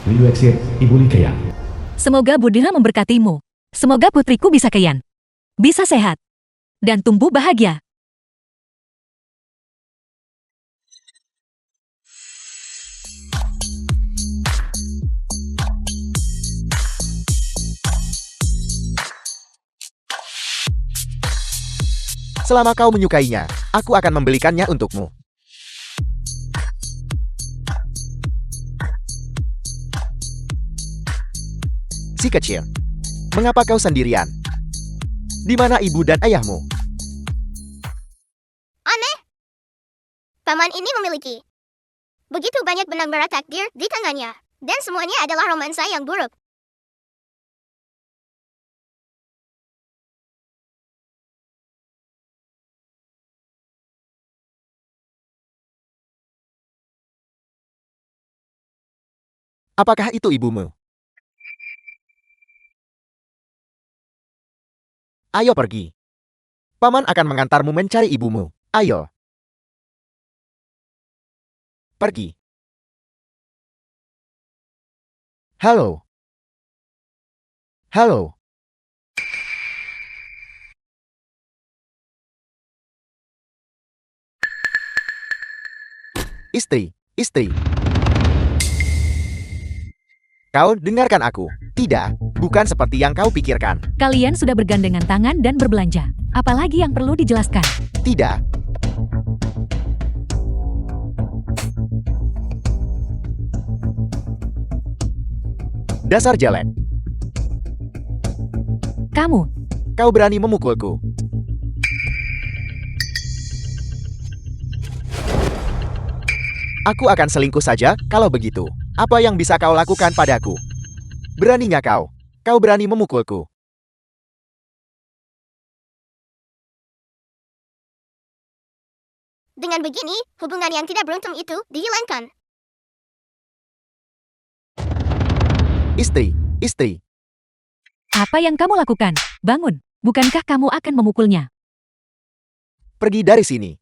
Liu Exit, Ibu Li Keyan. Semoga Buddha memberkatimu. Semoga putriku bisa Keyan, bisa sehat, dan tumbuh bahagia. Selama kau menyukainya, aku akan membelikannya untukmu. Si kecil, mengapa kau sendirian? Di mana ibu dan ayahmu? Aneh. Paman ini memiliki begitu banyak benang merah takdir di tangannya, dan semuanya adalah romansa yang buruk. Apakah itu ibumu? Ayo pergi. Paman akan mengantarmu mencari ibumu. Ayo. Pergi. Halo. Halo. Istri. Kau dengarkan aku. Tidak, bukan seperti yang kau pikirkan. Kalian sudah bergandengan tangan dan berbelanja. Apalagi yang perlu dijelaskan? Tidak. Dasar jelek. Kamu, Kau berani memukulku. Aku akan selingkuh saja kalau begitu. Apa yang bisa kau lakukan padaku? Beraninya kau? Kau berani memukulku. Dengan begini, hubungan yang tidak beruntung itu dihilangkan. Istri. apa yang kamu lakukan? Bangun, bukankah kamu akan memukulnya? Pergi dari sini.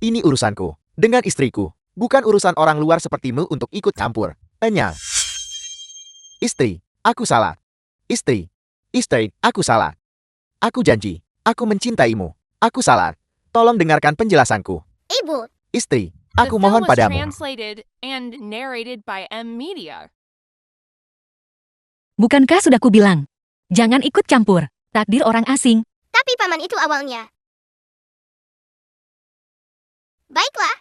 Ini urusanku. Dengan istriku. Bukan urusan orang luar sepertimu untuk ikut campur. Enya. Istri, aku salah. Istri, aku salah. Aku janji, aku mencintaimu. Aku salah. Tolong dengarkan penjelasanku. Ibu, Istri, The aku film mohon was padamu. translated and narrated by M Media. Bukankah sudah kubilang? Jangan ikut campur takdir orang asing. tapi paman itu awalnya. Baiklah,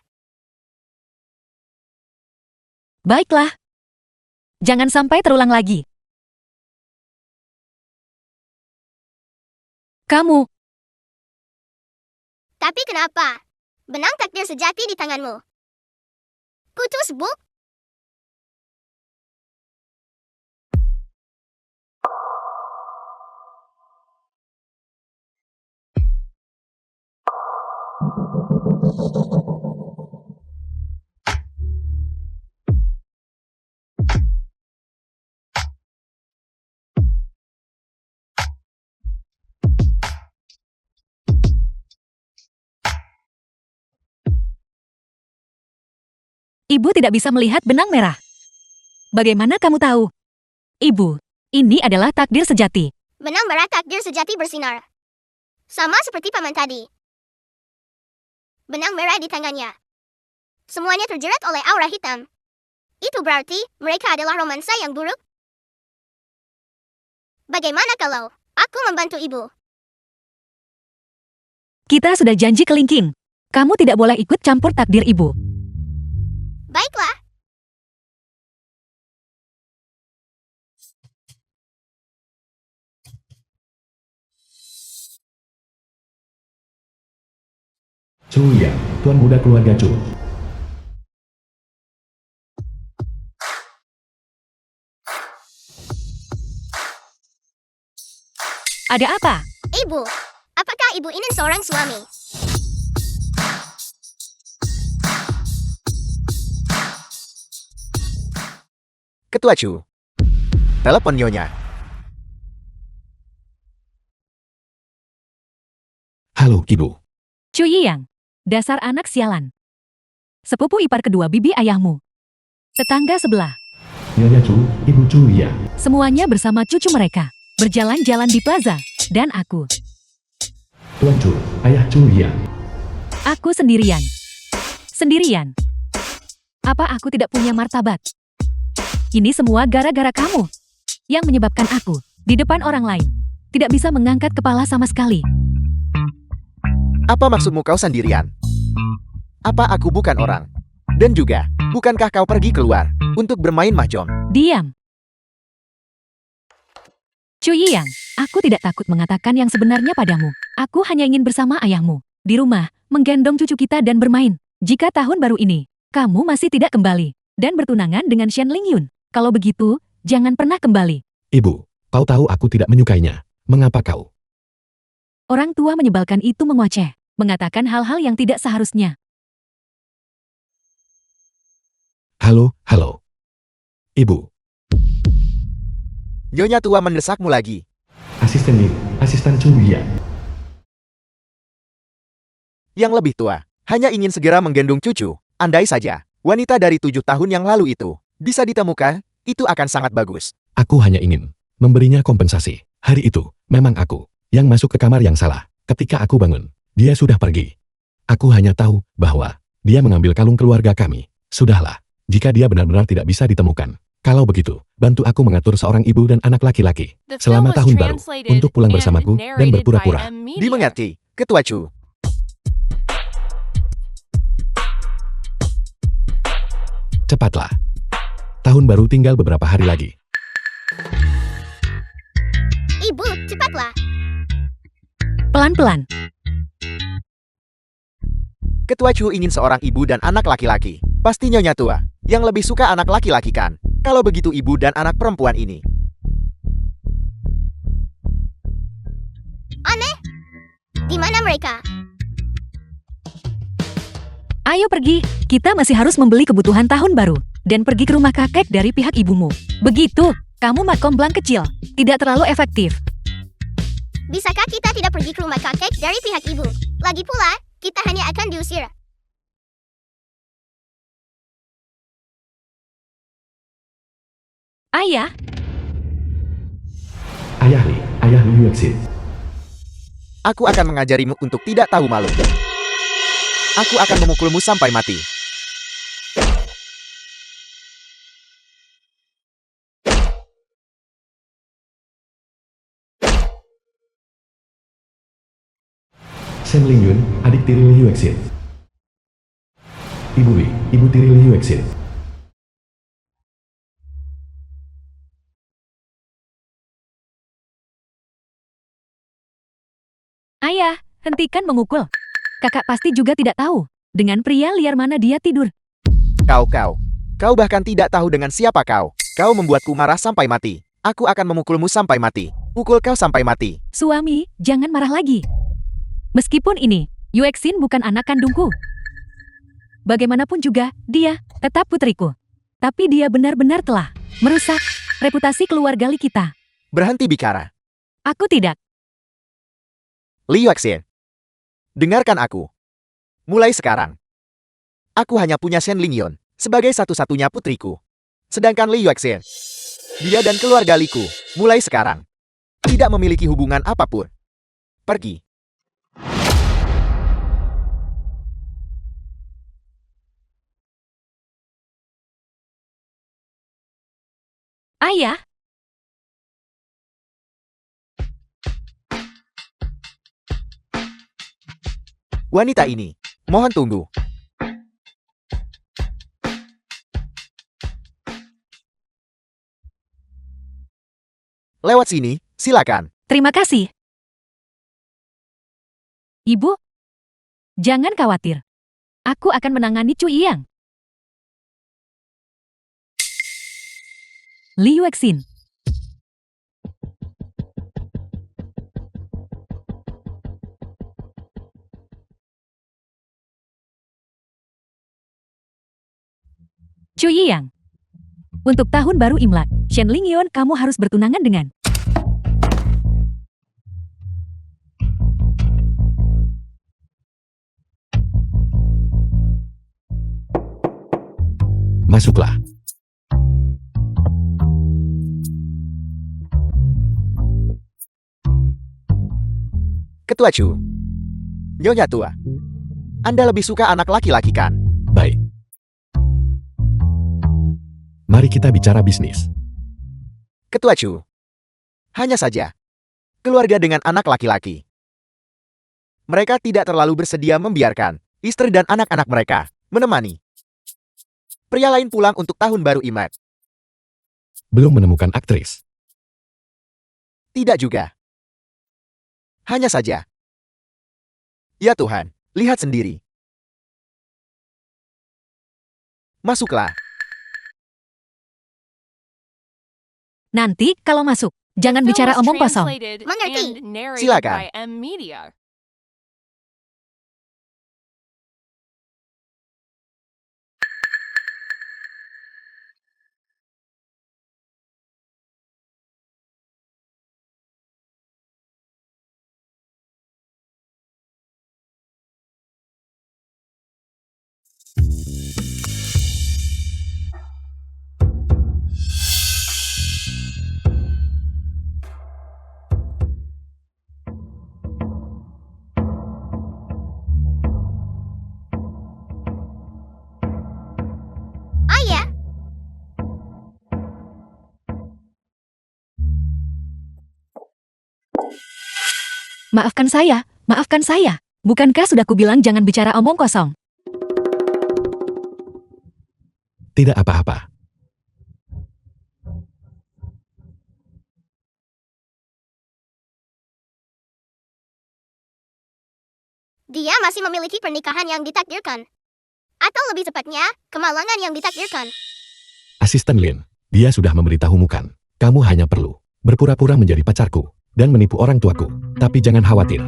Baiklah. Jangan sampai terulang lagi. Kamu, tapi kenapa? Benang takdir sejati di tanganmu. Kutus bu, ibu tidak bisa melihat benang merah. Bagaimana kamu tahu? Ibu, ini adalah takdir sejati. benang merah takdir sejati bersinar. Sama seperti paman tadi. Benang merah di tangannya. Semuanya terjerat oleh aura hitam. Itu berarti mereka adalah romansa yang buruk. Bagaimana kalau aku membantu ibu? Kita sudah janji kelingking. Kamu tidak boleh ikut campur takdir ibu. Baiklah, Chu Yang, Tuan Muda Keluarga Chu. Ada apa? ibu. Apakah ibu ini seorang suami? Ketua Chu. Telepon Nyonya. Halo, Ibu. Chu Yiyang, dasar anak sialan. Sepupu ipar kedua bibi ayahmu. Tetangga sebelah. Nyonya Chu, Ibu Chu ya. Semuanya bersama cucu mereka. Berjalan-jalan di plaza. Dan aku. Tuan Chu, Ayah Chu ya. Aku sendirian. Sendirian. Apa aku tidak punya martabat? Ini semua gara-gara kamu. Yang menyebabkan aku, di depan orang lain, tidak bisa mengangkat kepala sama sekali. Apa maksudmu kau sendirian? Apa aku bukan orang? Dan juga, bukankah kau pergi keluar untuk bermain mahjong? Diam. Chu Yiyang, aku tidak takut mengatakan yang sebenarnya padamu. Aku hanya ingin bersama ayahmu, di rumah, menggendong cucu kita dan bermain. Jika tahun baru ini, kamu masih tidak kembali, dan bertunangan dengan Shen Lingyun. Kalau begitu, jangan pernah kembali. Ibu, kau tahu aku tidak menyukainya. Mengapa kau? Orang tua menyebalkan itu mengoceh, mengatakan hal-hal yang tidak seharusnya. Halo, halo. Ibu, Nyonya tua mendesakmu lagi. asisten Chu ya. Yang lebih tua, hanya ingin segera menggendong cucu. Andai saja, wanita dari 7 tahun yang lalu itu bisa ditemukan, itu akan sangat bagus. Aku hanya ingin memberinya kompensasi. Hari itu, memang aku yang masuk ke kamar yang salah. Ketika aku bangun, dia sudah pergi. Aku hanya tahu bahwa dia mengambil kalung keluarga kami. Sudahlah, jika dia benar-benar tidak bisa ditemukan. Kalau begitu, bantu aku mengatur seorang ibu dan anak laki-laki The film selama was tahun baru translated untuk pulang and bersamaku dan narrated by berpura-pura. M Media. Dimengerti, Ketua Chu. Cepatlah. Tahun baru tinggal beberapa hari lagi. Ibu, cepatlah. Pelan-pelan. Ketua Chu ingin seorang ibu dan anak laki-laki. Pasti Nyonya tua, yang lebih suka anak laki-laki kan? Kalau begitu ibu dan anak perempuan ini. Aneh. Di mana mereka? Ayo pergi, kita masih harus membeli kebutuhan tahun baru. Dan pergi ke rumah kakek dari pihak ibumu. Begitu, kamu makom blank kecil. Tidak terlalu efektif. Bisakah kita tidak pergi ke rumah kakek dari pihak ibu? Lagi pula, kita hanya akan diusir. Ayah, Ayah Liu Exit. Aku akan mengajarimu untuk tidak tahu malu. Aku akan memukulmu sampai mati. Shen Lingyun, adik tiri Liu Exit. Ibu tiri Liu Exit. ayah, hentikan memukul. Kakak pasti juga tidak tahu. Dengan pria liar mana dia tidur. Kau bahkan tidak tahu dengan siapa kau. Kau membuatku marah sampai mati. Aku akan memukulmu sampai mati. Pukul kau sampai mati. Suami, jangan marah lagi. Meskipun ini, Yuexin bukan anak kandungku. Bagaimanapun juga, dia tetap putriku. Tapi dia benar-benar telah merusak reputasi keluarga Li kita. Berhenti bicara. Aku tidak. Liu Exin. Dengarkan aku. Mulai sekarang. Aku hanya punya Shen Lingyun sebagai satu-satunya putriku. Sedangkan Liu Exin, dia dan keluarga Liku, mulai sekarang, tidak memiliki hubungan apapun. Pergi. Ayah, Wanita ini, mohon tunggu. Lewat sini, silakan. terima kasih. Ibu, jangan khawatir. Aku akan menangani Chu Yiyang. Liu Exin. Chu Yiyang. Untuk tahun baru Imlek, Shen Lingyun kamu harus bertunangan dengan Masuklah. Ketua Chu. Nyonya tua. Anda lebih suka anak laki-laki kan? Baik. Mari kita bicara bisnis. Ketua Chu. Hanya saja. Keluarga dengan anak laki-laki. Mereka tidak terlalu bersedia membiarkan istri dan anak-anak mereka menemani pria lain pulang untuk tahun baru Imlek. Belum menemukan aktris. Tidak juga. Hanya saja. Ya Tuhan, lihat sendiri. Masuklah. Nanti kalau masuk, jangan The film bicara was omong kosong. translated Mengerti. and narrated Silakan. by M Media. Ayah, Maafkan saya, maafkan saya. Bukankah sudah kubilang jangan bicara omong kosong? Tidak apa-apa. dia masih memiliki pernikahan yang ditakdirkan. Atau lebih tepatnya, kemalangan yang ditakdirkan. Asisten Lin, dia sudah memberitahumu kan. Kamu hanya perlu berpura-pura menjadi pacarku dan menipu orang tuaku. Tapi jangan khawatir.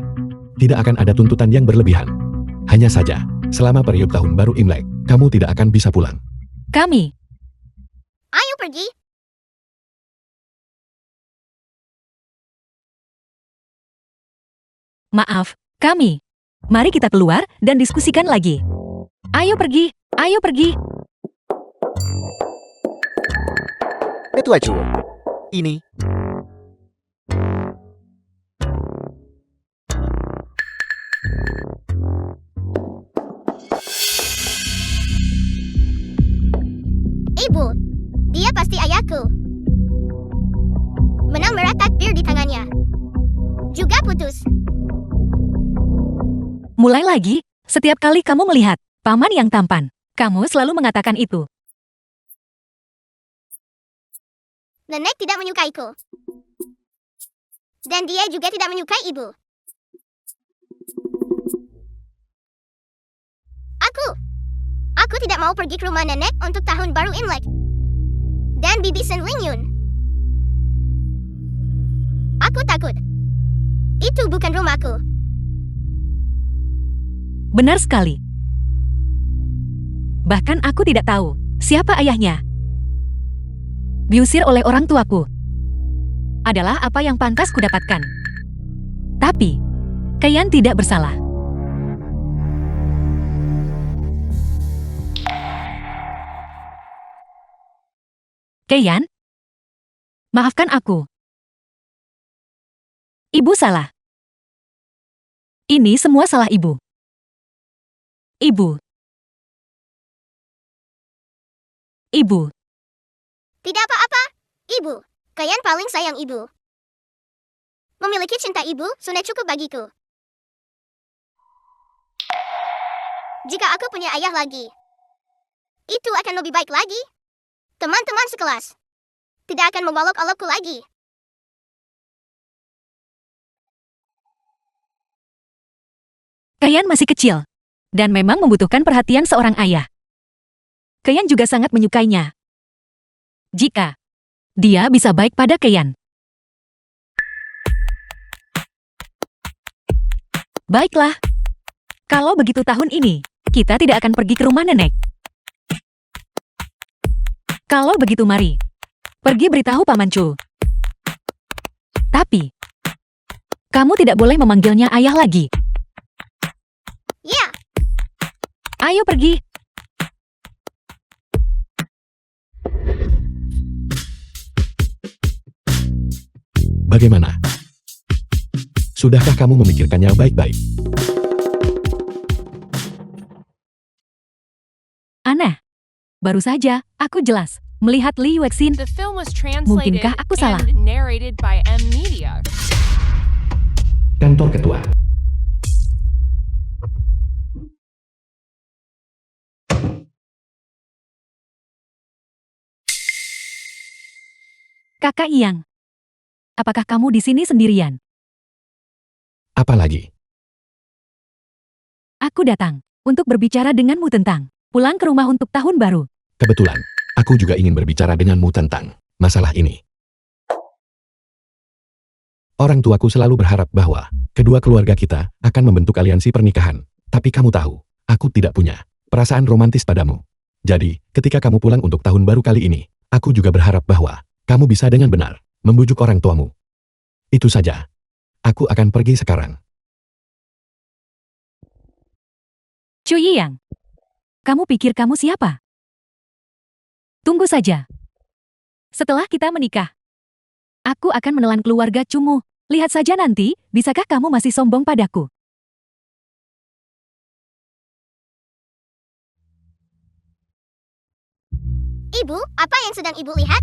Tidak akan ada tuntutan yang berlebihan. Hanya saja, selama periode tahun baru Imlek, kamu tidak akan bisa pulang. Kami, Ayo pergi. maaf, kami. Mari kita keluar dan diskusikan lagi. Ayo pergi, ayo pergi. Ketua Chu. Ini. Ibu, dia pasti ayahku. Menang merah takbir di tangannya. Juga putus. Mulai lagi, setiap kali kamu melihat paman yang tampan, kamu selalu mengatakan itu. Nenek tidak menyukaiku. Dan dia juga tidak menyukai ibu. Aku tidak mau pergi ke rumah nenek untuk tahun baru Imlek. Dan Bibi Sen Ling Yun. Aku takut. Itu bukan rumahku. Benar sekali. Bahkan aku tidak tahu siapa ayahnya. Diusir oleh orang tuaku adalah apa yang pantas kudapatkan. Tapi, Kayan tidak bersalah. Kayan, maafkan aku. Ibu salah. Ini semua salah ibu. Ibu. Ibu. Tidak apa-apa, ibu. Kalian paling sayang ibu. Memiliki cinta ibu sudah cukup bagiku. Jika aku punya ayah lagi, itu akan lebih baik lagi. Teman-teman sekelas tidak akan memolok-olokku lagi. Kayan masih kecil dan memang membutuhkan perhatian seorang ayah. Kayan juga sangat menyukainya. Jika dia bisa baik pada Kayan. Baiklah. Kalau begitu tahun ini, kita tidak akan pergi ke rumah nenek. Kalau begitu mari, pergi beritahu Paman Chu. Tapi, kamu tidak boleh memanggilnya ayah lagi. Ya, Ayo pergi. Bagaimana? Sudahkah kamu memikirkannya baik-baik? Aneh. Baru saja, aku jelas melihat Li Yuexin. The film was translated Mungkinkah aku salah? and narrated by M Media. Kantor ketua. Kakak Iyang. Apakah kamu di sini sendirian? Apalagi? Aku datang untuk berbicara denganmu tentang pulang ke rumah untuk tahun baru. Kebetulan, aku juga ingin berbicara denganmu tentang masalah ini. Orang tuaku selalu berharap bahwa kedua keluarga kita akan membentuk aliansi pernikahan. Tapi kamu tahu, aku tidak punya perasaan romantis padamu. Jadi, ketika kamu pulang untuk tahun baru kali ini, aku juga berharap bahwa kamu bisa dengan benar membujuk orang tuamu. Itu saja. Aku akan pergi sekarang. Chu Yiyang, kamu pikir kamu siapa? Tunggu saja. Setelah kita menikah, aku akan menelan keluarga Chumu. Lihat saja nanti, bisakah kamu masih sombong padaku? Ibu, apa yang sedang ibu lihat?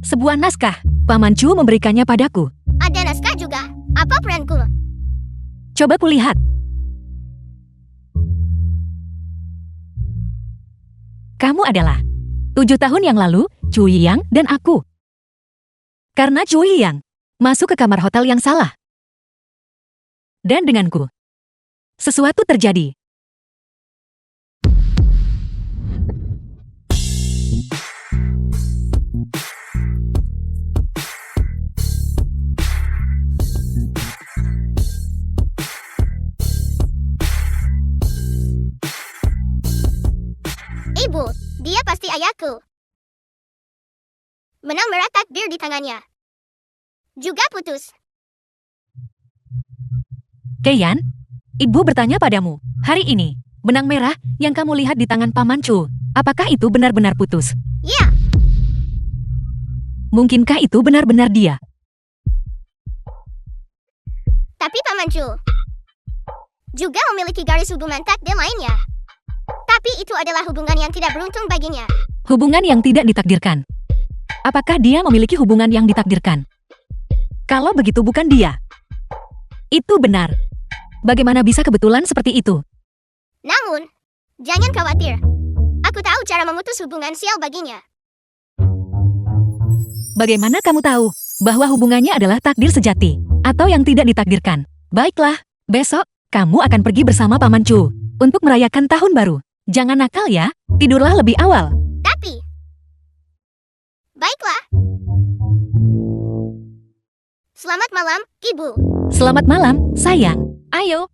Sebuah naskah. Paman Chu memberikannya padaku. Ada naskah juga. Apa peranku? Coba kulihat. Kamu adalah 7 tahun yang lalu, Chu Yiyang dan aku. Karena Chu Yiyang masuk ke kamar hotel yang salah. Dan denganku, sesuatu terjadi. Ibu, dia pasti ayahku. Benang merah takdir di tangannya. Juga putus. Keian, ibu bertanya padamu, hari ini, benang merah yang kamu lihat di tangan Paman Chu, apakah itu benar-benar putus? Ya, Mungkinkah itu benar-benar dia? tapi Paman Chu juga memiliki garis hubungan takdir lainnya. Tapi itu adalah hubungan yang tidak beruntung baginya. Hubungan yang tidak ditakdirkan. Apakah dia memiliki hubungan yang ditakdirkan? Kalau begitu bukan dia. Itu benar. Bagaimana bisa kebetulan seperti itu? Namun, jangan khawatir. Aku tahu cara memutus hubungan sial baginya. Bagaimana kamu tahu bahwa hubungannya adalah takdir sejati atau yang tidak ditakdirkan? Baiklah, besok kamu akan pergi bersama Paman Chu untuk merayakan tahun baru. Jangan nakal ya, tidurlah lebih awal. Tapi, baiklah. Selamat malam, Ibu. Selamat malam, sayang. Ayo.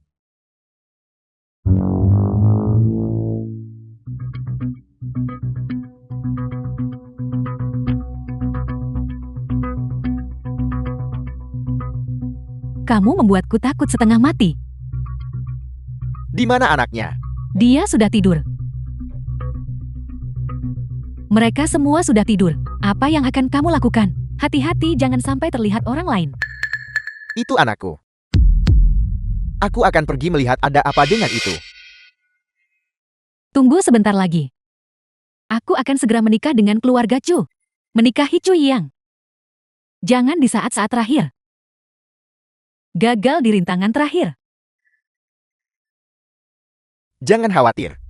Kamu membuatku takut setengah mati. Di mana anaknya? Dia sudah tidur. Mereka semua sudah tidur. Apa yang akan kamu lakukan? Hati-hati jangan sampai terlihat orang lain. Itu anakku. Aku akan pergi melihat ada apa dengan itu. Tunggu sebentar lagi. Aku akan segera menikah dengan keluarga Chu. Menikahi Chu Yiyang. Jangan di saat-saat terakhir. Gagal di rintangan terakhir. Jangan khawatir.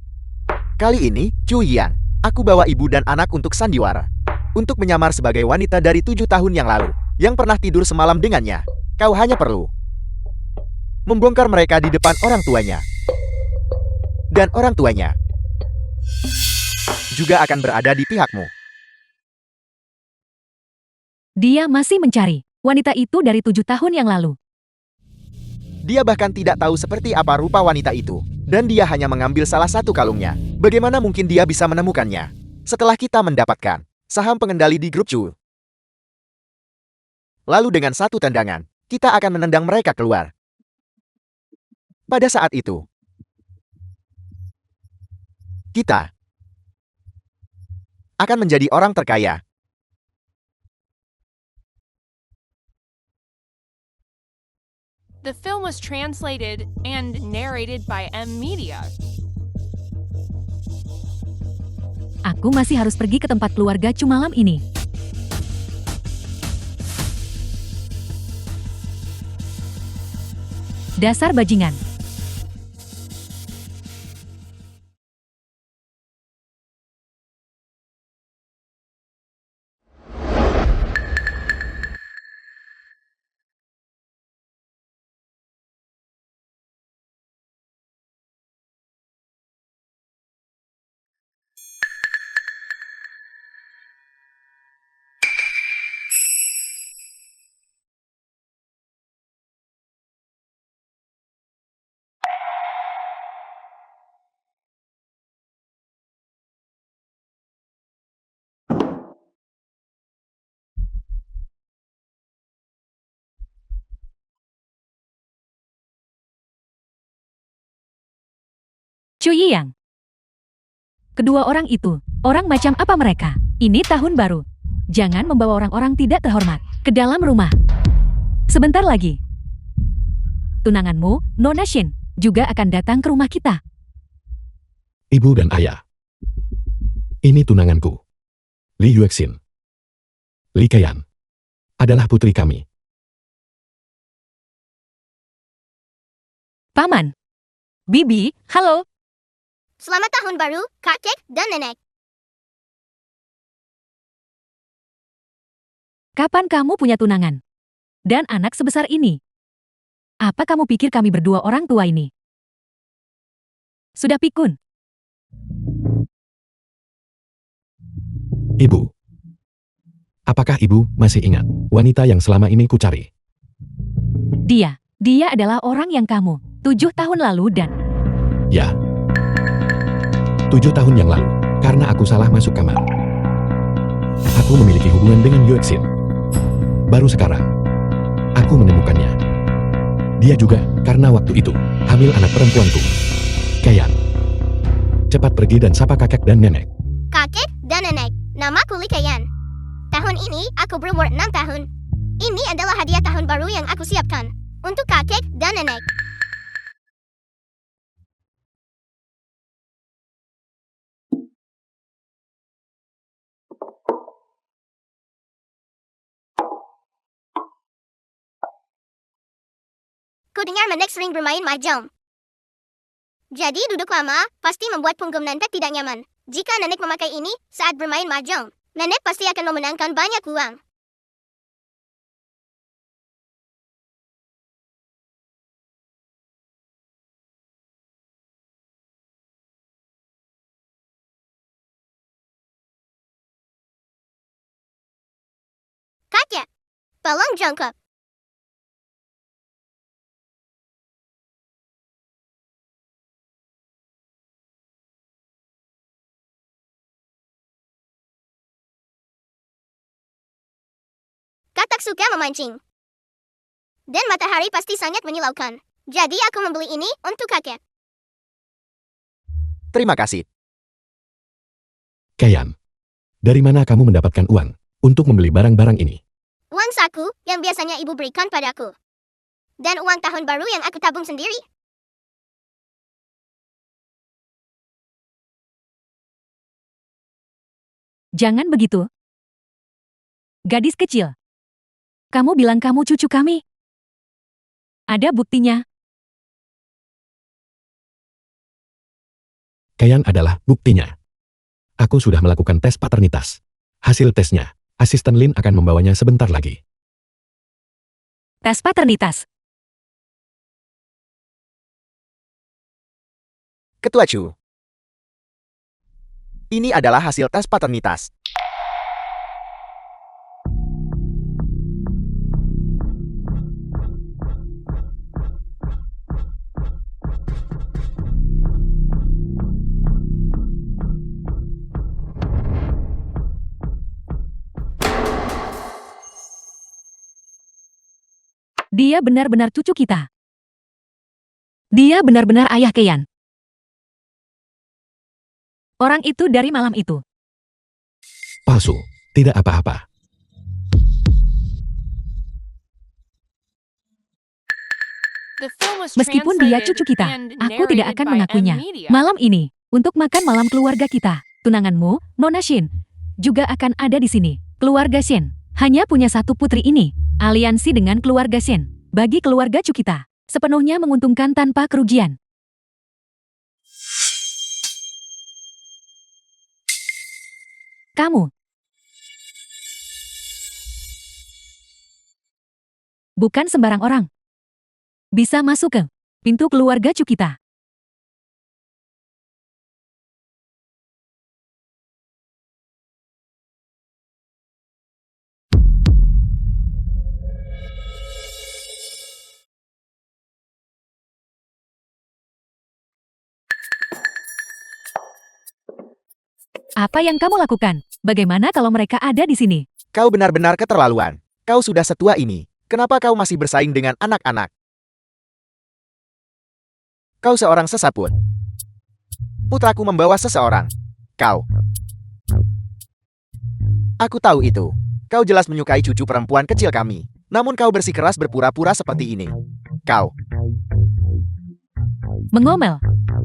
Kali ini, Chu Yiyang, aku bawa ibu dan anak untuk sandiwara. Untuk menyamar sebagai wanita dari 7 tahun yang lalu, yang pernah tidur semalam dengannya. Kau hanya perlu membongkar mereka di depan orang tuanya. Dan orang tuanya juga akan berada di pihakmu. Dia masih mencari wanita itu dari 7 tahun yang lalu. Dia bahkan tidak tahu seperti apa rupa wanita itu. Dan dia hanya mengambil salah satu kalungnya. Bagaimana mungkin dia bisa menemukannya? Setelah kita mendapatkan saham pengendali di grup Chu. Lalu dengan satu tendangan, kita akan menendang mereka keluar. Pada saat itu, kita akan menjadi orang terkaya. The film was translated and narrated by M Media. Aku masih harus pergi ke tempat keluarga Chu malam ini. Dasar bajingan. Chu Yiyang. Kedua orang itu, orang macam apa mereka? Ini tahun baru. Jangan membawa orang-orang tidak terhormat ke dalam rumah. Sebentar lagi, tunanganmu, Nona Shin, juga akan datang ke rumah kita. Ibu dan ayah. Ini tunanganku. Li Yuexin. Li Kaiyan. Adalah putri kami. Paman. Bibi, halo. Selamat tahun baru, kakek dan nenek. Kapan kamu punya tunangan? Dan anak sebesar ini? Apa kamu pikir kami berdua orang tua ini? Sudah pikun. Ibu. Apakah ibu masih ingat wanita yang selama ini ku cari? Dia adalah orang yang kamu 7 tahun lalu dan... Ya. 7 tahun yang lalu, karena aku salah masuk kamar. Aku memiliki hubungan dengan Yuexin. Baru sekarang, aku menemukannya. Dia juga, karena waktu itu, hamil anak perempuanku. Kaiyan. Cepat pergi dan sapa kakek dan nenek. Kakek dan nenek, namaku Li Kaiyan. Tahun ini aku berumur 6 tahun. Ini adalah hadiah tahun baru yang aku siapkan untuk kakek dan nenek. Ku dengar nenek sering bermain mahjong. Jadi duduk lama pasti membuat punggung nenek tidak nyaman. Jika nenek memakai ini saat bermain mahjong, nenek pasti akan memenangkan banyak uang. Kakek, tolong jongkok. Katak suka memancing. Dan matahari pasti sangat menyilaukan. Jadi aku membeli ini untuk kakek. Terima kasih. Kaiyan. Dari mana kamu mendapatkan uang untuk membeli barang-barang ini? Uang saku yang biasanya ibu berikan padaku. Dan uang tahun baru yang aku tabung sendiri. Jangan begitu. Gadis kecil. Kamu bilang kamu cucu kami. Ada buktinya. Kaiyan adalah buktinya. Aku sudah melakukan tes paternitas. Hasil tesnya, asisten Lin akan membawanya sebentar lagi. Tes paternitas. Ketua Chu. Ini adalah hasil tes paternitas. Dia benar-benar cucu kita. Dia benar-benar ayah Kaiyan. Orang itu dari malam itu. Palsu, tidak apa-apa. was Meskipun dia translated cucu kita, and aku tidak narrated akan by M mengakunya. Media. Malam ini, untuk makan malam keluarga kita, tunanganmu, Nona Shin, juga akan ada di sini. Keluarga Shin hanya punya satu putri ini. Aliansi dengan keluarga Shin bagi keluarga Chu kita sepenuhnya menguntungkan tanpa kerugian. Kamu bukan sembarang orang. Bisa masuk ke pintu keluarga Chu kita. Apa yang kamu lakukan? Bagaimana kalau mereka ada di sini? Kau benar-benar keterlaluan. Kau sudah setua ini. Kenapa kau masih bersaing dengan anak-anak? Kau seorang sesaput. Putraku membawa seseorang. Kau. Aku tahu itu. Kau jelas menyukai cucu perempuan kecil kami. Namun kau bersikeras berpura-pura seperti ini. Kau. Mengomel.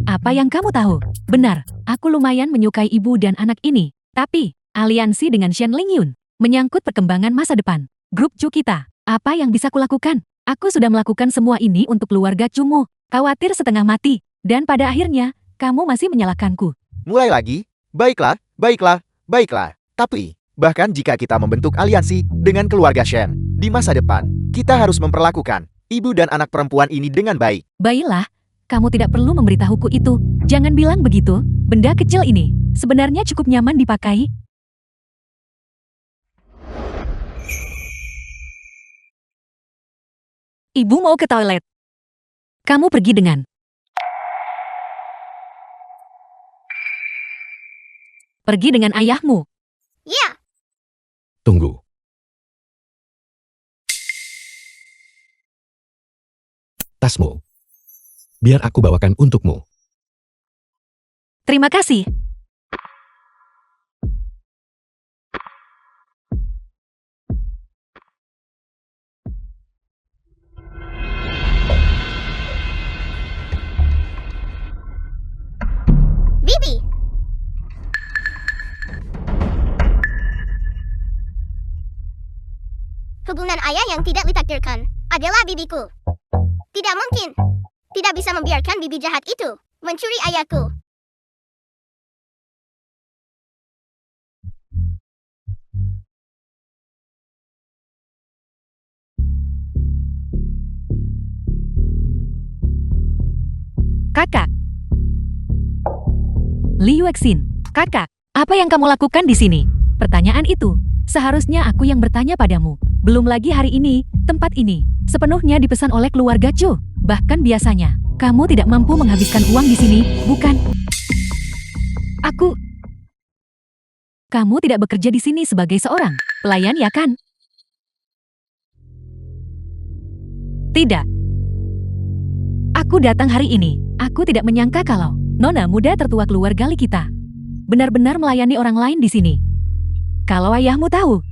Apa yang kamu tahu? Benar, aku lumayan menyukai ibu dan anak ini. Tapi, aliansi dengan Shen Lingyun menyangkut perkembangan masa depan grup Chu kita. Apa yang bisa kulakukan? Aku sudah melakukan semua ini untuk keluarga Chumu. Khawatir setengah mati. Dan pada akhirnya, kamu masih menyalahkanku. Mulai lagi? Baiklah, baiklah, baiklah. Tapi, bahkan jika kita membentuk aliansi dengan keluarga Shen, di masa depan, kita harus memperlakukan ibu dan anak perempuan ini dengan baik. Baiklah, kamu tidak perlu memberitahuku itu. Jangan bilang begitu. Benda kecil ini sebenarnya cukup nyaman dipakai. Ibu mau ke toilet. Kamu pergi dengan. Pergi dengan ayahmu. Ya, Tunggu. Tasmu. Biar aku bawakan untukmu. Terima kasih. Bibi. Hubungan ayah yang tidak ditakdirkan adalah bibiku. Tidak mungkin. Tidak bisa membiarkan bibi jahat itu mencuri ayahku. Kakak. Li Yuexin, kakak, apa yang kamu lakukan di sini? Pertanyaan itu, seharusnya aku yang bertanya padamu. Belum lagi hari ini, tempat ini, sepenuhnya dipesan oleh keluarga Chu. Bahkan biasanya, kamu tidak mampu menghabiskan uang di sini, bukan? Kamu tidak bekerja di sini sebagai seorang pelayan, ya kan? Tidak. Aku datang hari ini. Aku tidak menyangka kalau Nona muda tertua keluarga Li kita benar-benar melayani orang lain di sini. Kalau ayahmu tahu,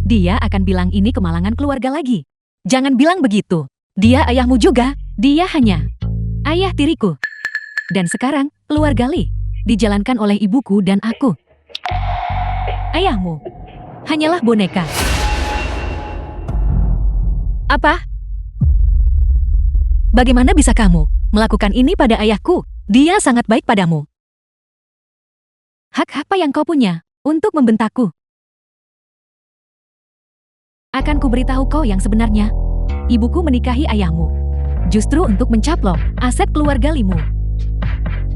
dia akan bilang ini kemalangan keluarga lagi. Jangan bilang begitu. Dia ayahmu juga. Dia hanya ayah tiriku. Dan sekarang, keluarga Li dijalankan oleh ibuku dan aku. Ayahmu hanyalah boneka. Apa? Bagaimana bisa kamu melakukan ini pada ayahku? Dia sangat baik padamu. Hak apa yang kau punya untuk membentakku? Akan kuberitahu kau yang sebenarnya. Ibuku menikahi ayahmu justru untuk mencaplok aset keluarga Limu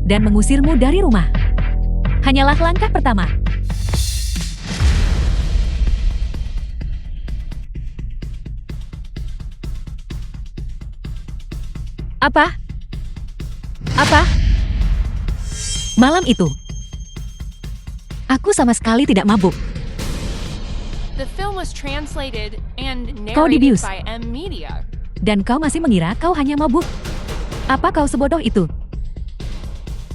dan mengusirmu dari rumah. Hanyalah langkah pertama. Apa? Malam itu, aku sama sekali tidak mabuk. The film was translated and Kau narrated dibius. by M Media. Dan kau masih mengira kau hanya mabuk? Apa kau sebodoh itu?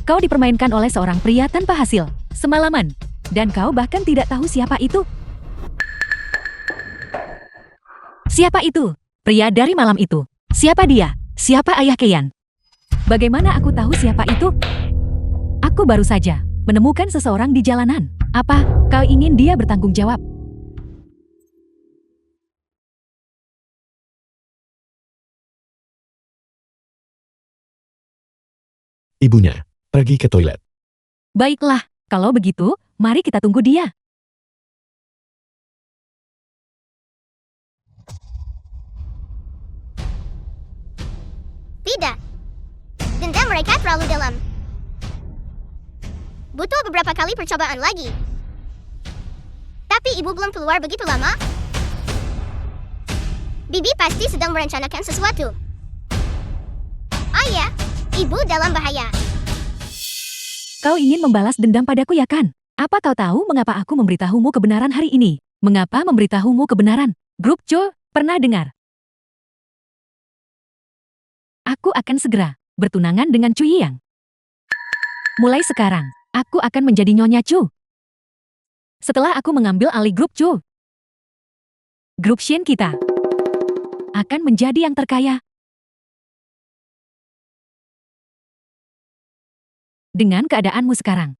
Kau dipermainkan oleh seorang pria tanpa hasil, semalaman. Dan kau bahkan tidak tahu siapa itu. Siapa itu? Pria dari malam itu. Siapa dia? Siapa ayah Keyan? Bagaimana aku tahu siapa itu? Aku baru saja menemukan seseorang di jalanan. Apa kau ingin dia bertanggung jawab? Ibunya pergi ke toilet. Baiklah, kalau begitu, mari kita tunggu dia. Tidak. Dendam mereka terlalu dalam. Butuh beberapa kali percobaan lagi. Tapi ibu belum keluar begitu lama. Bibi pasti sedang merencanakan sesuatu. Ayah, ibu dalam bahaya. Kau ingin membalas dendam padaku ya kan? Apa kau tahu mengapa aku memberitahumu kebenaran hari ini? Mengapa memberitahumu kebenaran? Grup Cho, pernah dengar? Aku akan segera bertunangan dengan Chu Yang. Mulai sekarang, aku akan menjadi Nyonya Chu. Setelah aku mengambil alih grup Chu, grup Shin kita akan menjadi yang terkaya. Dengan keadaanmu sekarang,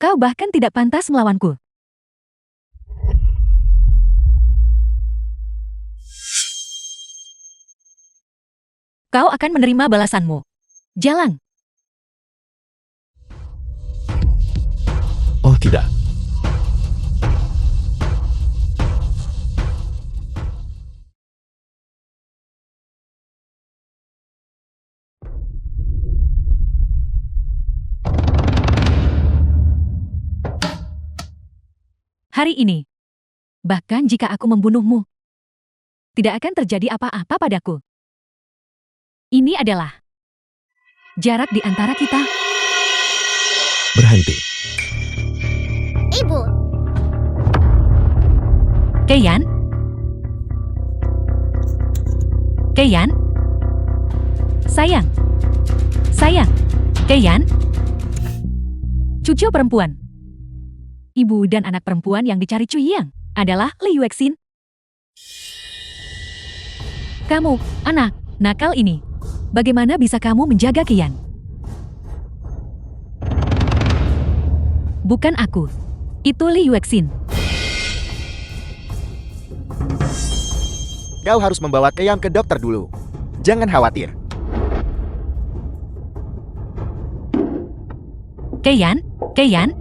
kau bahkan tidak pantas melawanku. Kau akan menerima balasanmu. Jalan. Oh tidak. Hari ini, bahkan jika aku membunuhmu, tidak akan terjadi apa-apa padaku. Ini adalah jarak di antara kita. Berhenti. Ibu, Keyan? Keyan? Sayang. Sayang. Keyan? Cucu perempuan. Ibu dan anak perempuan yang dicari Chu Yang adalah Li Yuexin. Kamu, anak, nakal ini. Bagaimana bisa kamu menjaga Keyan? Bukan aku. Itu Li Yuexin. Kau harus membawa Keyan ke dokter dulu. Jangan khawatir. Keyan? Keyan?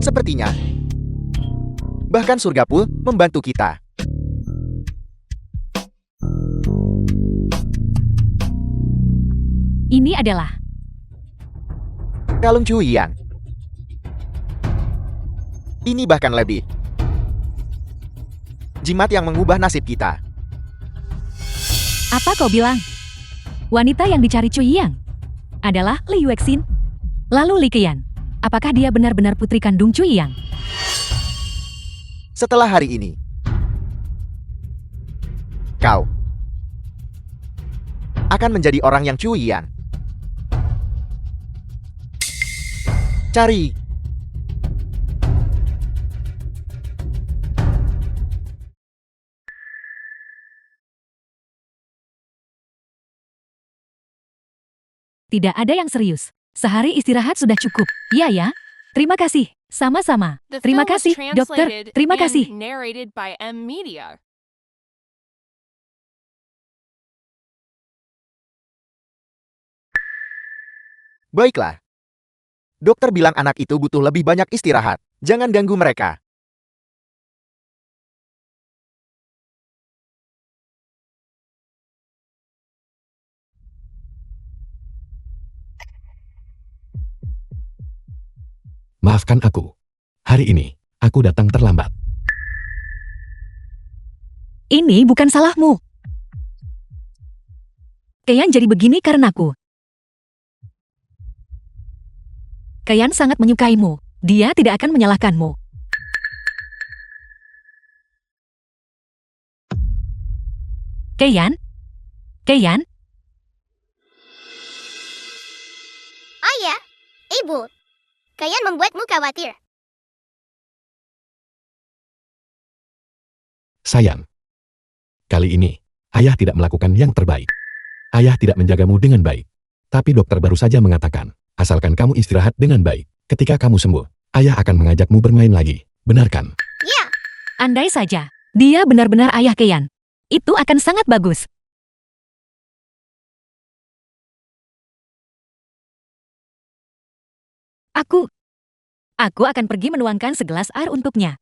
Sepertinya. Bahkan surga pun membantu kita. Ini adalah Kalung Chu Yang. Ini bahkan lebih. Jimat yang mengubah nasib kita. apa kau bilang? Wanita yang dicari Chu Yang adalah Li Yuexin. Lalu Li Keyan. Apakah dia benar-benar putri kandung Chu Yang? Setelah hari ini, kau akan menjadi orang yang Chu Yang. Cari. Tidak ada yang serius. Sehari istirahat sudah cukup. Iya ya. Terima kasih. Sama-sama. The Terima film was kasih, dokter. translated Terima and kasih. narrated by M Media. Baiklah. Dokter bilang anak itu butuh lebih banyak istirahat. Jangan ganggu mereka. Maafkan aku. Hari ini, aku datang terlambat. Ini bukan salahmu. Keyan jadi begini karenaku. Keyan sangat menyukaimu. Dia tidak akan menyalahkanmu. Keyan? Keyan? Ayah, ibu. Kalian membuatmu khawatir. Sayang. Kali ini, ayah tidak melakukan yang terbaik. Ayah tidak menjagamu dengan baik. Tapi dokter baru saja mengatakan, asalkan kamu istirahat dengan baik, ketika kamu sembuh, ayah akan mengajakmu bermain lagi. Benar kan? Ya, Andai saja, dia benar-benar ayah Keyan. Itu akan sangat bagus. Aku akan pergi menuangkan segelas air untuknya.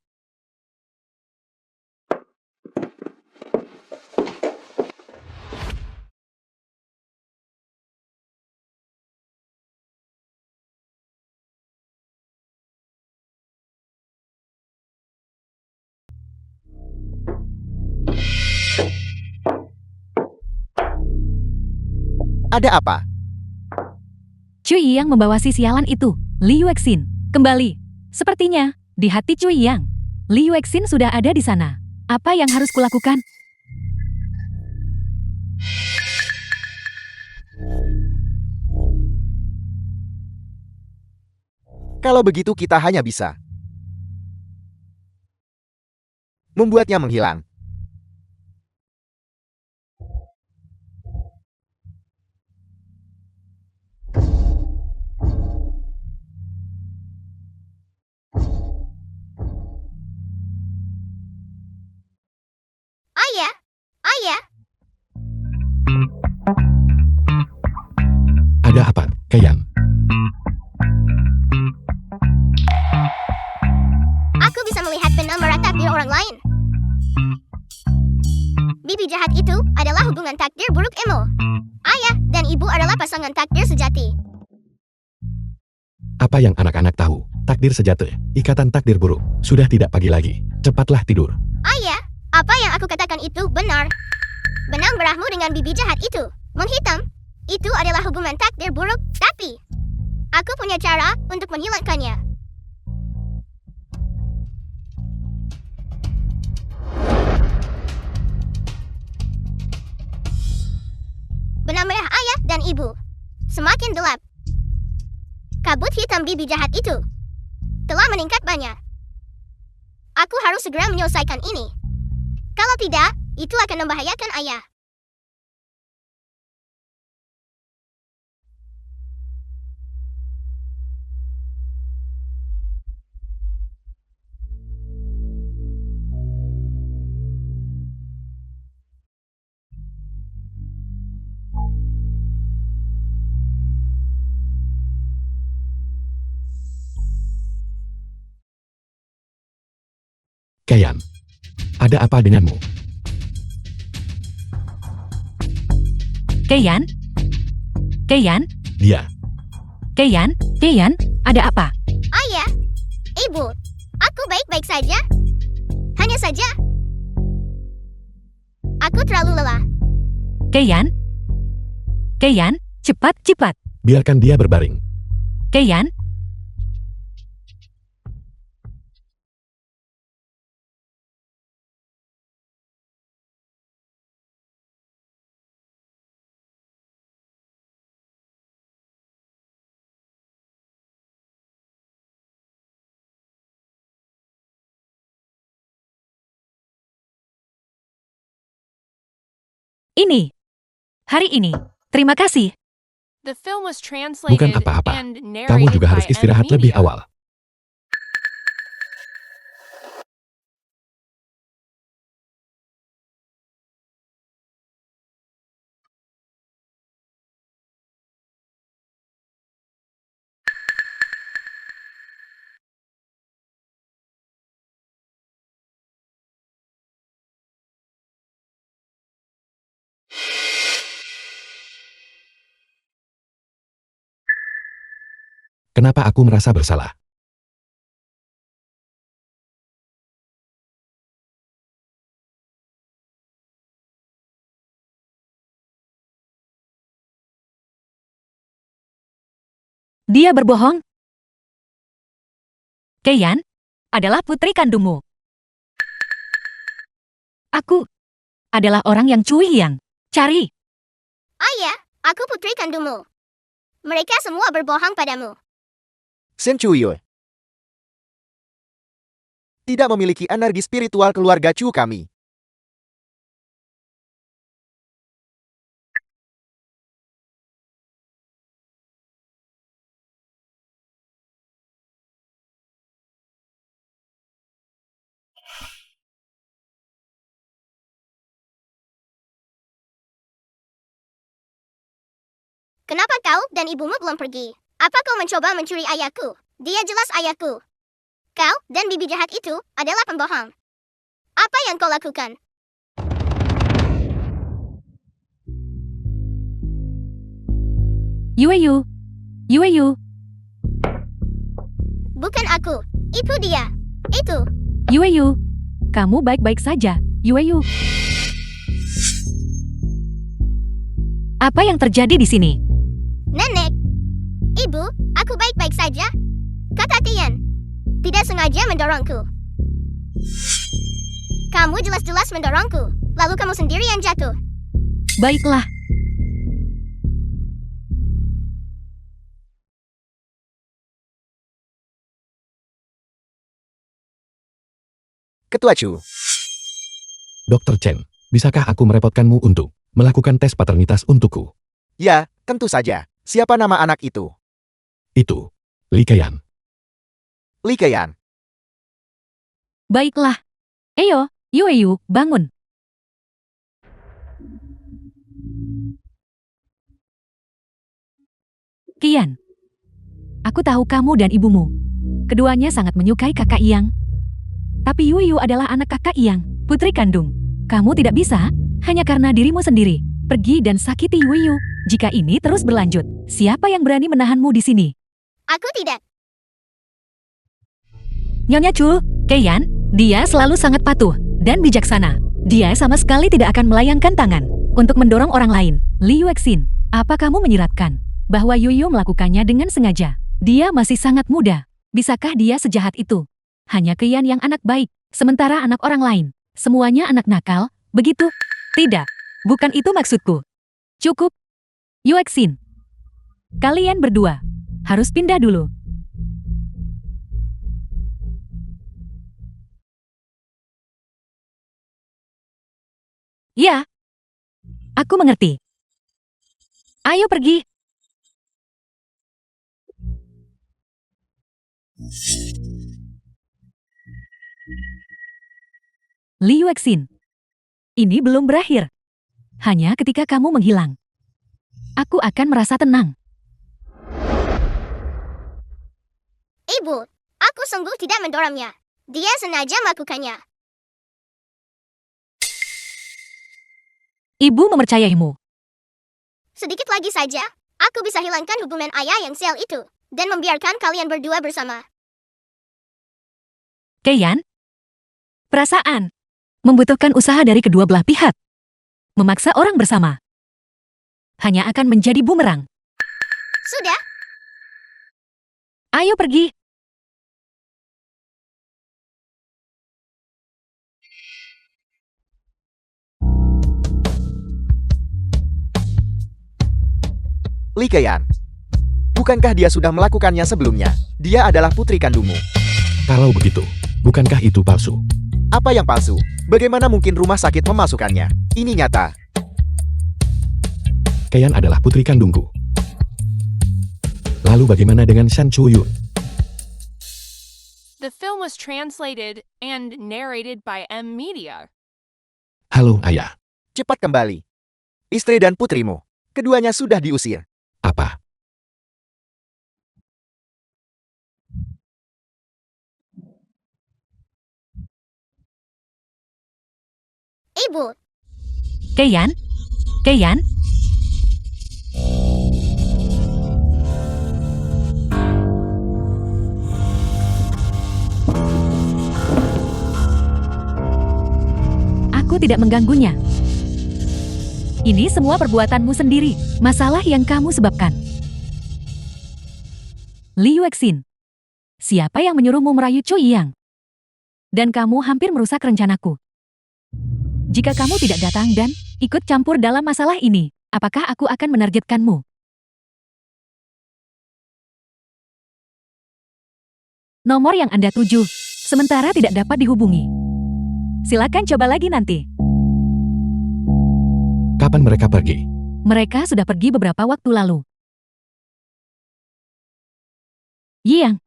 Ada apa? Cui Yang membawa si sialan itu, Li Yuexin, kembali. Sepertinya, di hati Cui Yang, Li Yuexin sudah ada di sana. Apa yang harus kulakukan? Kalau begitu kita hanya bisa membuatnya menghilang. ayah, ayah. Ada apa, Keyan? Aku bisa melihat benang merah takdir orang lain. Bibi jahat itu adalah hubungan takdir buruk Emo. Ayah dan ibu adalah pasangan takdir sejati. Apa yang anak-anak tahu? Takdir sejati, ikatan takdir buruk. Sudah tidak pagi lagi. Cepatlah tidur. Ayah, apa yang aku katakan itu benar. Benang merahmu dengan bibi jahat itu menghitam. Itu adalah hubungan takdir buruk, tapi aku punya cara untuk menghilangkannya. Benang merah ayah dan ibu semakin gelap. Kabut hitam bibi jahat itu telah meningkat banyak. Aku harus segera menyelesaikan ini. Kalau tidak, itu akan membahayakan ayah. Keyan, ada apa denganmu? Keyan? Keyan? Dia, Keyan? Keyan? Ada apa? Ayah, ibu, aku baik-baik saja. Hanya saja, aku terlalu lelah. Keyan? Keyan? Cepat, cepat. biarkan dia berbaring. Keyan? Ini. Hari ini. Terima kasih. The film was translated Bukan apa-apa. and Kamu narrated juga harus by M istirahat lebih Media. awal. Kenapa aku merasa bersalah? Dia berbohong. Keyan adalah putri kandungmu. adalah orang yang Cui Hiang. Cari. Ayah, aku putri kandungmu. Mereka semua berbohong padamu. Shen Chuyu tidak memiliki energi spiritual keluarga Chu kami. Kenapa kau dan ibumu belum pergi? Apa kau mencoba mencuri ayahku? Dia jelas ayahku. Kau dan bibi jahat itu adalah pembohong. Apa yang kau lakukan? Yueyu. Yueyu. Bukan aku. Itu dia. Itu. Yueyu. Kamu baik-baik saja, Yueyu. Apa yang terjadi di sini? Nenek. Ibu, aku baik-baik saja. Kata Tian. Tidak sengaja mendorongku. Kamu jelas-jelas mendorongku. Lalu kamu sendiri yang jatuh. Baiklah. Ketua Chu, Dr. Chen, bisakah aku merepotkanmu untuk melakukan tes paternitas untukku? ya, tentu saja. Siapa nama anak itu? Itu, Li Keyan. Li Keyan. Baiklah. Eyo, Yueyu, bangun. Kian. Aku tahu kamu dan ibumu. Keduanya sangat menyukai kakak Iyang. Tapi Yueyu adalah anak kakak Iyang, putri kandung. Kamu tidak bisa, hanya karena dirimu sendiri, pergi dan sakiti Yueyu. Jika ini terus berlanjut, siapa yang berani menahanmu di sini? Aku tidak. Nyonya Chul, Keyan, dia selalu sangat patuh dan bijaksana. Dia sama sekali tidak akan melayangkan tangan untuk mendorong orang lain. Li Yuexin, apa kamu menyiratkan bahwa Yuyu melakukannya dengan sengaja? Dia masih sangat muda. Bisakah dia sejahat itu? Hanya Keyan yang anak baik, sementara anak orang lain, semuanya anak nakal, begitu? Tidak, bukan itu maksudku. Cukup. Yuexin, kalian berdua harus pindah dulu. Ya, aku mengerti. Ayo pergi. Li Yuexin, ini belum berakhir. Hanya ketika kamu menghilang, aku akan merasa tenang. Ibu, aku sungguh tidak mendorongnya. Dia sengaja melakukannya. Ibu mempercayaimu. Sedikit lagi saja, aku bisa hilangkan hubungan ayah yang sial itu, dan membiarkan kalian berdua bersama. Keyan, perasaan membutuhkan usaha dari kedua belah pihak. Memaksa orang bersama hanya akan menjadi bumerang. Sudah, Ayo pergi. Li Keyan. Bukankah dia sudah melakukannya sebelumnya? Dia adalah putri kandungmu. Kalau begitu, bukankah itu palsu? Apa yang palsu? Bagaimana mungkin rumah sakit memasukkannya? Ini nyata. Keyan adalah putri kandungku. Lalu bagaimana dengan Shan Chuyun? The film was translated and narrated by M Media. Halo, ayah. Cepat kembali. Istri dan putrimu. Keduanya sudah diusir. Apa? Ibu, Keyan, Keyan, aku tidak mengganggunya. Ini semua perbuatanmu sendiri, masalah yang kamu sebabkan. Li Yuexin, siapa yang menyuruhmu merayu Chu Yang? Dan kamu hampir merusak rencanaku. Jika kamu tidak datang dan ikut campur dalam masalah ini, apakah aku akan menargetkanmu? Nomor yang Anda tuju, sementara tidak dapat dihubungi. Silakan coba lagi nanti. Kapan mereka pergi? Mereka sudah pergi beberapa waktu lalu. Yang,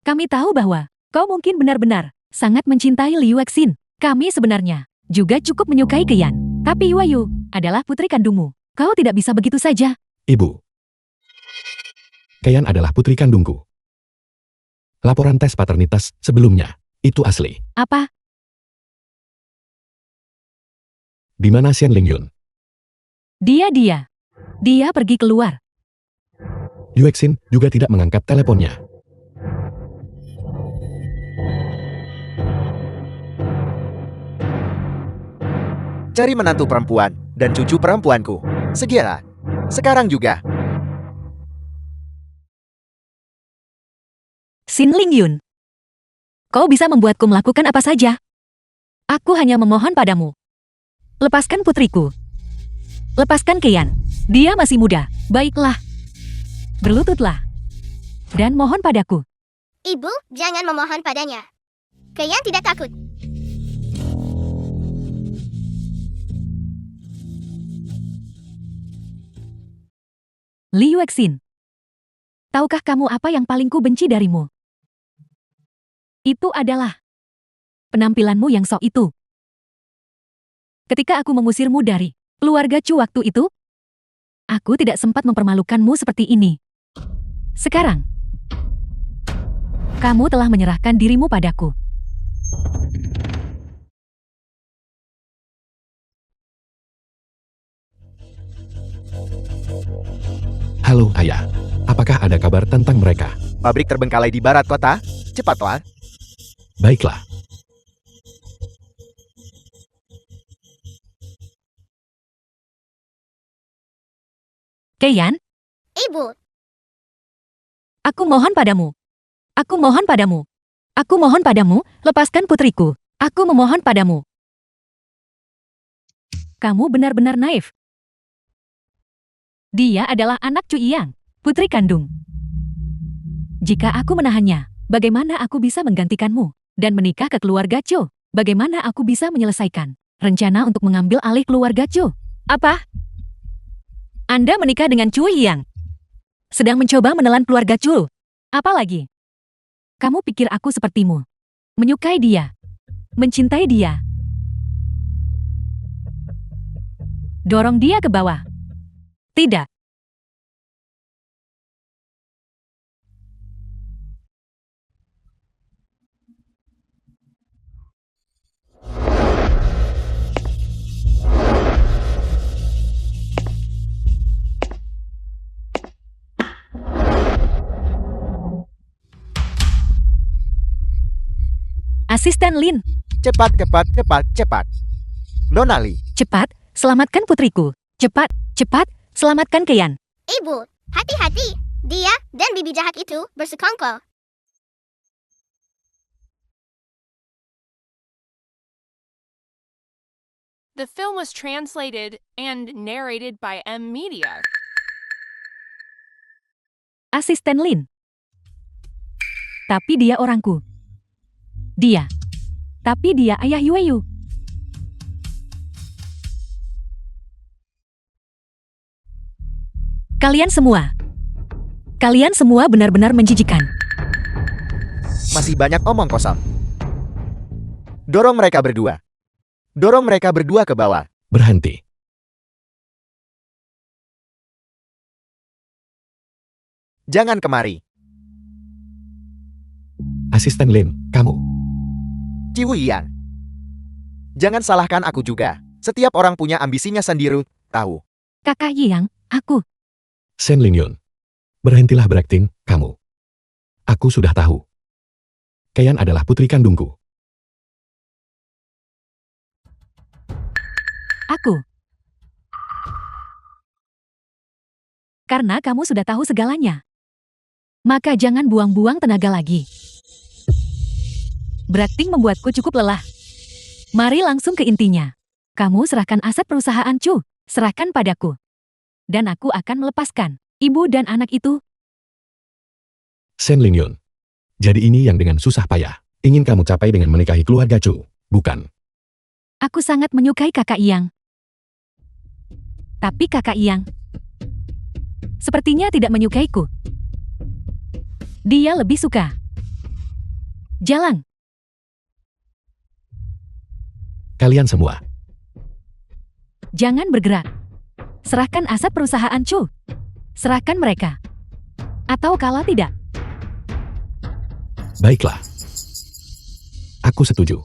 kami tahu bahwa kau mungkin benar-benar sangat mencintai Liu Exin. Kami sebenarnya juga cukup menyukai Keyan. Tapi Yuayu adalah putri kandungmu. Kau tidak bisa begitu saja. Ibu. Keyan adalah putri kandungku. Laporan tes paternitas sebelumnya, itu asli. Apa? Di mana Shen Lingyun? Dia pergi keluar. Liu Exin juga tidak mengangkat teleponnya. Cari menantu perempuan dan cucu perempuanku. Segera. Sekarang juga. Shin Lingyun, kau bisa membuatku melakukan apa saja. Aku hanya memohon padamu. Lepaskan putriku. Lepaskan Keyan. Dia masih muda. Baiklah. Berlututlah. Dan mohon padaku. Ibu, jangan memohon padanya. Keyan tidak takut. Liu Exin. Tahukah kamu apa yang paling ku benci darimu? Itu adalah penampilanmu yang sok itu. Ketika aku mengusirmu dari keluarga Chu waktu itu, aku tidak sempat mempermalukanmu seperti ini. Sekarang, kamu telah menyerahkan dirimu padaku. Halo, Ayah. Apakah ada kabar tentang mereka? Pabrik terbengkalai di barat kota. Cepatlah. Baiklah. Keyan, Ibu, aku mohon padamu. Aku mohon padamu. Aku mohon padamu, lepaskan putriku. Aku memohon padamu. Kamu benar-benar naif. Dia adalah anak Cu Iyang, putri kandung. Jika aku menahannya, bagaimana aku bisa menggantikanmu dan menikah ke keluarga Chu? Bagaimana aku bisa menyelesaikan rencana untuk mengambil alih keluarga Chu? Apa? Anda menikah dengan Cu Iyang? Sedang mencoba menelan keluarga Chu? Apalagi? Kamu pikir aku sepertimu? Menyukai dia? Mencintai dia? Dorong dia ke bawah? Tidak. Asisten Lin, Cepat, cepat, cepat, cepat. Nonali, cepat, selamatkan putriku. Cepat, cepat, selamatkan Keyan. Ibu, hati-hati. Dia dan bibi jahat itu bersekongkol. The film was translated and narrated by M Media. Asisten Lin. Tapi dia orangku. Dia. Tapi dia ayah Yueyu. Kalian semua benar-benar menjijikan. masih banyak omong kosong. Dorong mereka berdua. Dorong mereka berdua ke bawah. Berhenti. Jangan kemari. Asisten Lin, kamu. Ciwuyan. Jangan salahkan aku juga. Setiap orang punya ambisinya sendiri, tahu. Kakak Yang, aku. Shen Lingyun. Berhentilah berakting, kamu. Aku sudah tahu. Keyan adalah putri kandungku. Aku. Karena kamu sudah tahu segalanya. Maka jangan buang-buang tenaga lagi. Berakting membuatku cukup lelah. Mari langsung ke intinya. Kamu serahkan aset perusahaan Chu, serahkan padaku. Dan aku akan melepaskan ibu dan anak itu. Shen Lingyun. Jadi ini yang dengan susah payah ingin kamu capai dengan menikahi keluarga Chu, bukan? Aku sangat menyukai kakak Yang. Tapi kakak Yang sepertinya tidak menyukaiku. Dia lebih suka Jalang. Kalian semua, Jangan bergerak. Serahkan aset perusahaan Chu. Serahkan mereka. Atau kalau tidak, baiklah. Aku setuju.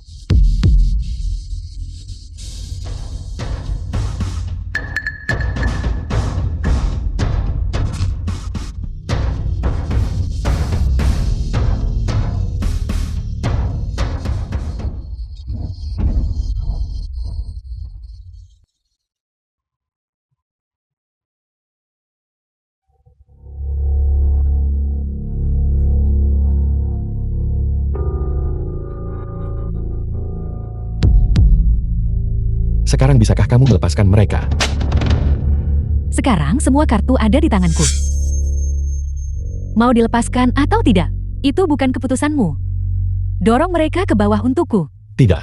Sekarang bisakah kamu melepaskan mereka? sekarang semua kartu ada di tanganku. Mau dilepaskan atau tidak, itu bukan keputusanmu. Dorong mereka ke bawah untukku. Tidak.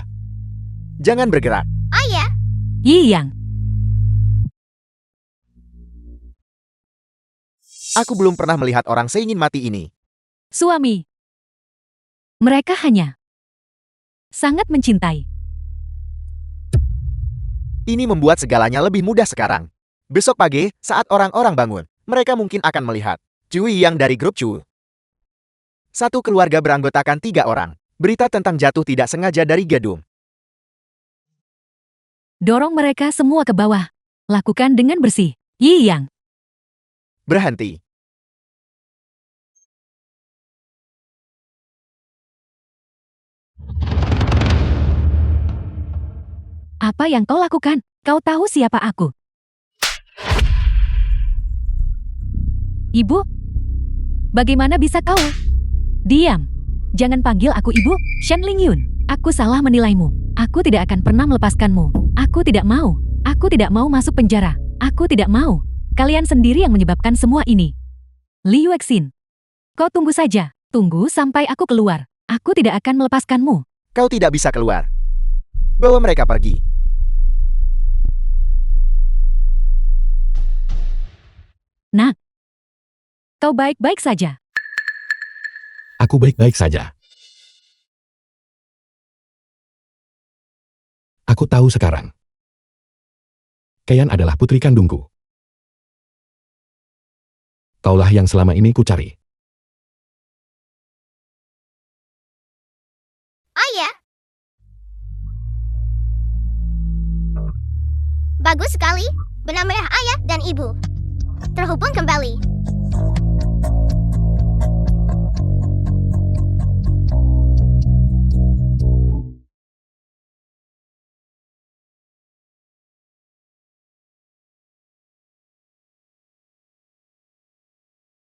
Jangan bergerak. Ayah, Yi Yang, Aku belum pernah melihat orang seingin mati ini. suami. Mereka hanya sangat mencintai. Ini membuat segalanya lebih mudah sekarang. Besok pagi, saat orang-orang bangun, mereka mungkin akan melihat Cui yang dari grup Chu. Satu keluarga beranggotakan 3 orang. Berita tentang jatuh tidak sengaja dari gedung. Dorong mereka semua ke bawah. Lakukan dengan bersih. Yi Yang, Berhenti. apa yang kau lakukan? Kau tahu siapa aku? Ibu? Bagaimana bisa kau? Diam. Jangan panggil aku ibu, Shen Lingyun. Aku salah menilaimu. Aku tidak akan pernah melepaskanmu. Aku tidak mau. Aku tidak mau masuk penjara. Aku tidak mau. Kalian sendiri yang menyebabkan semua ini. Liu Exin. Kau tunggu saja. Tunggu sampai aku keluar. Aku tidak akan melepaskanmu. Kau tidak bisa keluar. Bawa mereka pergi. Nak. Kau baik-baik saja. Aku baik-baik saja. Aku tahu sekarang. Kayan adalah putri kandungku. Kaulah yang selama ini ku cari. ayah. Bagus sekali. Benang merah ayah dan ibu terhubung kembali.